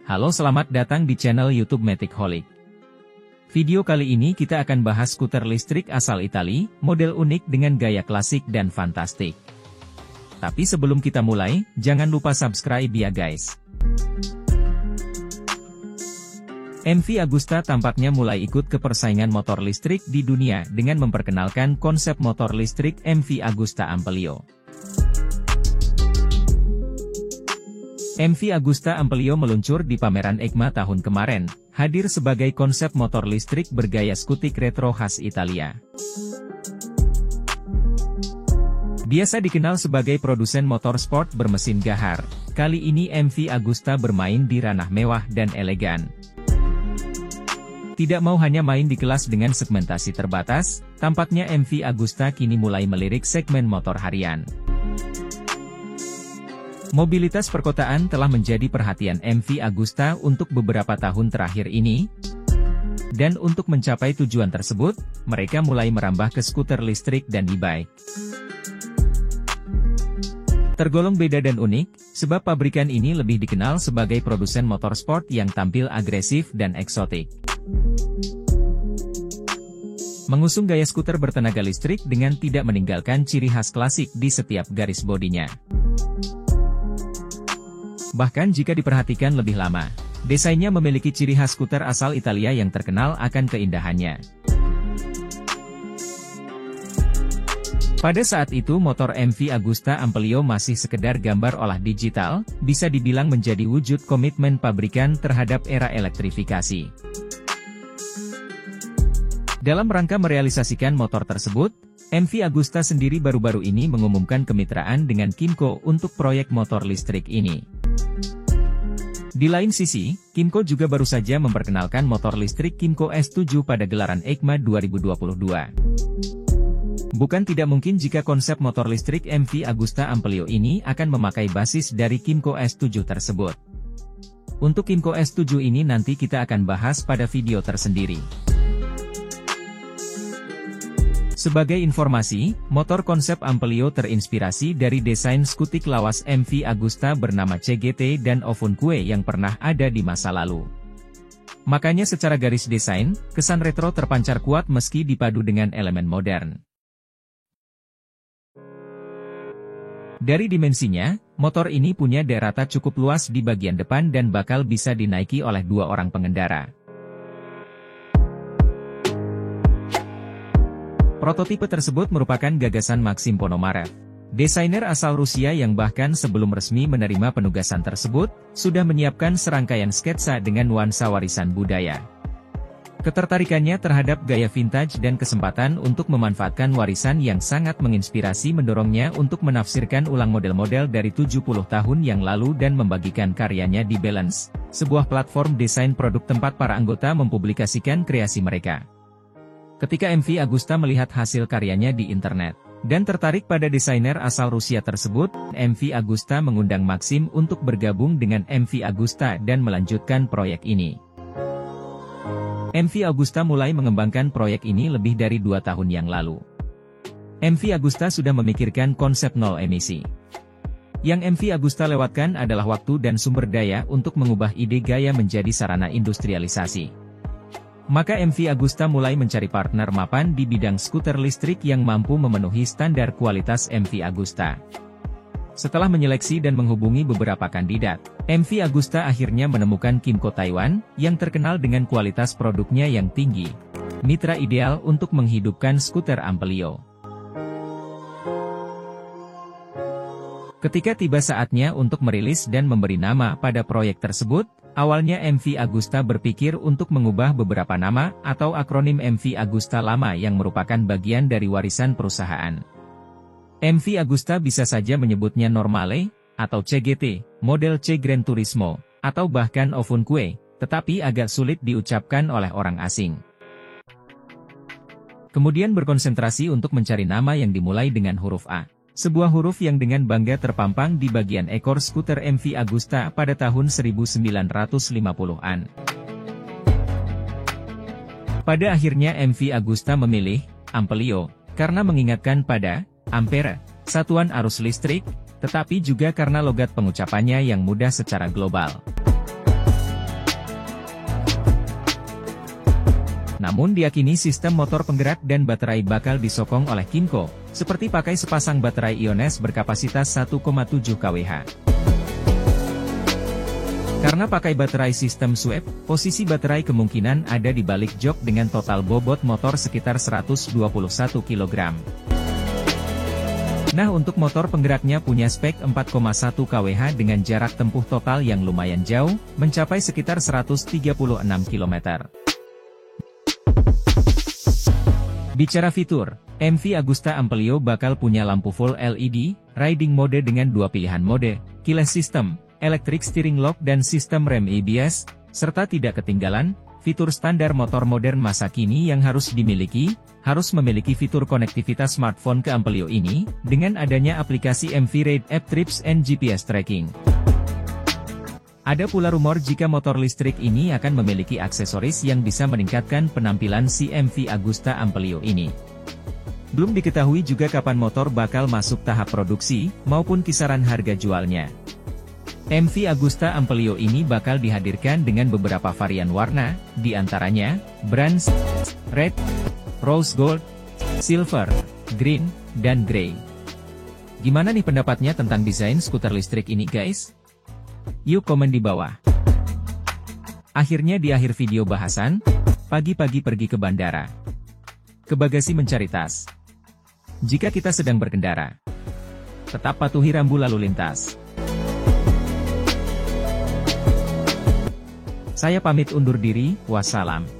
Halo, selamat datang di channel YouTube Matic Holic. Video kali ini kita akan bahas skuter listrik asal Italia, model unik dengan gaya klasik dan fantastik. Tapi sebelum kita mulai, jangan lupa subscribe ya guys. MV Agusta tampaknya mulai ikut ke persaingan motor listrik di dunia dengan memperkenalkan konsep motor listrik MV Agusta Ampelio. MV Agusta Ampelio meluncur di pameran EICMA tahun kemarin, hadir sebagai konsep motor listrik bergaya skutik retro khas Italia. Biasa dikenal sebagai produsen motor sport bermesin gahar, kali ini MV Agusta bermain di ranah mewah dan elegan. Tidak mau hanya main di kelas dengan segmentasi terbatas, tampaknya MV Agusta kini mulai melirik segmen motor harian. Mobilitas perkotaan telah menjadi perhatian MV Agusta untuk beberapa tahun terakhir ini. Dan untuk mencapai tujuan tersebut, mereka mulai merambah ke skuter listrik dan e-bike. Tergolong beda dan unik, sebab pabrikan ini lebih dikenal sebagai produsen motorsport yang tampil agresif dan eksotik. Mengusung gaya skuter bertenaga listrik dengan tidak meninggalkan ciri khas klasik di setiap garis bodinya. Bahkan jika diperhatikan lebih lama, desainnya memiliki ciri khas skuter asal Italia yang terkenal akan keindahannya. Pada saat itu motor MV Agusta Ampelio masih sekedar gambar olah digital, bisa dibilang menjadi wujud komitmen pabrikan terhadap era elektrifikasi. Dalam rangka merealisasikan motor tersebut, MV Agusta sendiri baru-baru ini mengumumkan kemitraan dengan Kymco untuk proyek motor listrik ini. Di lain sisi, Kymco juga baru saja memperkenalkan motor listrik Kymco S7 pada gelaran EICMA 2022. Bukan tidak mungkin jika konsep motor listrik MV Agusta Ampelio ini akan memakai basis dari Kymco S7 tersebut. Untuk Kymco S7 ini nanti kita akan bahas pada video tersendiri. Sebagai informasi, motor konsep Ampelio terinspirasi dari desain skutik lawas MV Agusta bernama CGT dan Ovunque yang pernah ada di masa lalu. Makanya secara garis desain, kesan retro terpancar kuat meski dipadu dengan elemen modern. Dari dimensinya, motor ini punya derata cukup luas di bagian depan dan bakal bisa dinaiki oleh 2 orang pengendara. Prototipe tersebut merupakan gagasan Maxim Ponomarev, desainer asal Rusia yang bahkan sebelum resmi menerima penugasan tersebut, sudah menyiapkan serangkaian sketsa dengan nuansa warisan budaya. Ketertarikannya terhadap gaya vintage dan kesempatan untuk memanfaatkan warisan yang sangat menginspirasi mendorongnya untuk menafsirkan ulang model-model dari 70 tahun yang lalu dan membagikan karyanya di Balance, sebuah platform desain produk tempat para anggota mempublikasikan kreasi mereka. Ketika MV Agusta melihat hasil karyanya di internet, dan tertarik pada desainer asal Rusia tersebut, MV Agusta mengundang Maxim untuk bergabung dengan MV Agusta dan melanjutkan proyek ini. MV Agusta mulai mengembangkan proyek ini lebih dari 2 tahun yang lalu. MV Agusta sudah memikirkan konsep nol emisi. Yang MV Agusta lewatkan adalah waktu dan sumber daya untuk mengubah ide gaya menjadi sarana industrialisasi. Maka MV Agusta mulai mencari partner mapan di bidang skuter listrik yang mampu memenuhi standar kualitas MV Agusta. Setelah menyeleksi dan menghubungi beberapa kandidat, MV Agusta akhirnya menemukan Kymco Taiwan, yang terkenal dengan kualitas produknya yang tinggi. Mitra ideal untuk menghidupkan skuter Ampelio. Ketika tiba saatnya untuk merilis dan memberi nama pada proyek tersebut, awalnya MV Agusta berpikir untuk mengubah beberapa nama atau akronim MV Agusta lama yang merupakan bagian dari warisan perusahaan. MV Agusta bisa saja menyebutnya Normale, atau CGT, model C Gran Turismo, atau bahkan Ovunque, tetapi agak sulit diucapkan oleh orang asing. Kemudian berkonsentrasi untuk mencari nama yang dimulai dengan huruf A. Sebuah huruf yang dengan bangga terpampang di bagian ekor skuter MV Agusta pada tahun 1950-an. Pada akhirnya MV Agusta memilih Ampelio, karena mengingatkan pada ampere, satuan arus listrik, tetapi juga karena logat pengucapannya yang mudah secara global. Namun diyakini sistem motor penggerak dan baterai bakal disokong oleh Kymco, seperti pakai sepasang baterai Iones berkapasitas 1,7 kWh. Karena pakai baterai sistem swap, posisi baterai kemungkinan ada di balik jok dengan total bobot motor sekitar 121 kg. Nah, untuk motor penggeraknya punya spek 4,1 kWh dengan jarak tempuh total yang lumayan jauh, mencapai sekitar 136 km. Bicara fitur, MV Agusta Amplio bakal punya lampu full LED, riding mode dengan dua pilihan mode, keyless system, electric steering lock dan sistem rem ABS, serta tidak ketinggalan, fitur standar motor modern masa kini yang harus dimiliki, harus memiliki fitur konektivitas smartphone ke Amplio ini, dengan adanya aplikasi MV Ride App Trips and GPS Tracking. Ada pula rumor jika motor listrik ini akan memiliki aksesoris yang bisa meningkatkan penampilan si MV Agusta Amplio ini. Belum diketahui juga kapan motor bakal masuk tahap produksi, maupun kisaran harga jualnya. MV Agusta Amplio ini bakal dihadirkan dengan beberapa varian warna, di antaranya, bronze, red, rose gold, silver, green, dan grey. Gimana nih pendapatnya tentang desain skuter listrik ini guys? Yuk komen di bawah. Akhirnya di akhir video bahasan, pagi-pagi pergi ke bandara, ke bagasi mencari tas. Jika kita sedang berkendara, tetap patuhi rambu lalu lintas. Saya pamit undur diri, wassalam.